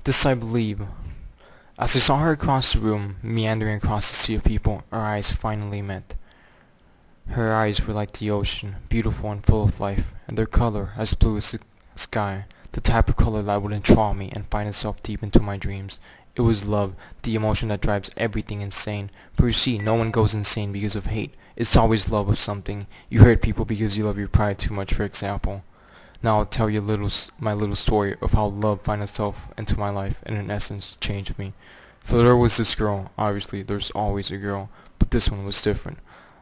This I believe. As I saw her across the room, meandering across the sea of people, our eyes finally met. Her eyes were like the ocean, beautiful and full of life, and their color as blue as the sky, the type of color that would enthrall me and find itself deep into my dreams. It was love, the emotion that drives everything insane. For you see, no one goes insane because of hate. It's always love of something. You hurt people because you love your pride too much, for example. Now I'll tell you my little story of how love found itself into my life and in essence changed me. So there was this girl, obviously there's always a girl, but this one was different.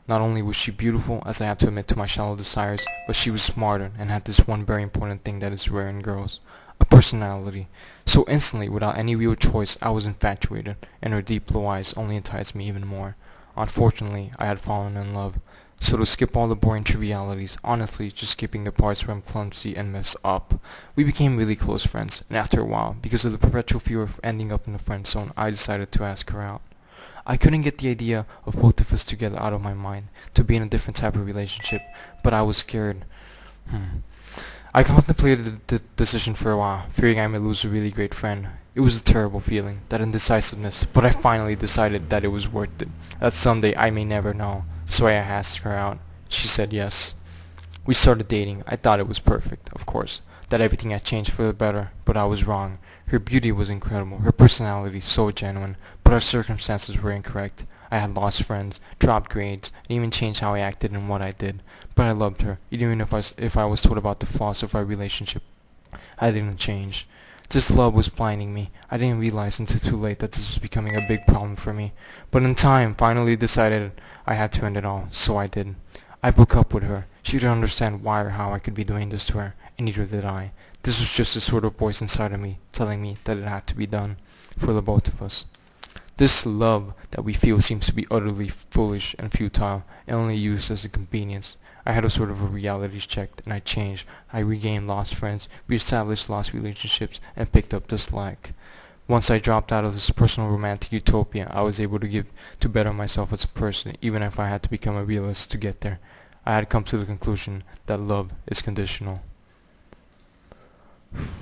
Not only was she beautiful, as I have to admit to my shallow desires, but she was smarter and had this one very important thing that is rare in girls. A personality. So instantly, without any real choice, I was infatuated, and her deep blue eyes only enticed me even more. Unfortunately, I had fallen in love. So to skip all the boring trivialities, honestly just skipping the parts where I'm clumsy and mess up, we became really close friends, and after a while, because of the perpetual fear of ending up in the friend zone, I decided to ask her out. I couldn't get the idea of both of us together out of my mind, to be in a different type of relationship, but I was scared. I contemplated the decision for a while, fearing I might lose a really great friend. It was a terrible feeling, that indecisiveness, but I finally decided that it was worth it, that someday I may never know. So I asked her out. She said yes. We started dating. I thought it was perfect, of course, that everything had changed for the better, but I was wrong. Her beauty was incredible, her personality so genuine, but our circumstances were incorrect. I had lost friends, dropped grades, and even changed how I acted and what I did. But I loved her, even if I was told about the flaws of our relationship. I didn't change. This love was blinding me. I didn't realize until too late that this was becoming a big problem for me. But in time, finally decided I had to end it all, so I did. I broke up with her. She didn't understand why or how I could be doing this to her, and neither did I. This was just a sort of voice inside of me, telling me that it had to be done, for the both of us. This love that we feel seems to be utterly foolish and futile, and only used as a convenience. I had a sort of a reality check, and I changed. I regained lost friends, reestablished lost relationships, and picked up the slack. Once I dropped out of this personal romantic utopia, I was able to better myself as a person, even if I had to become a realist to get there. I had come to the conclusion that love is conditional.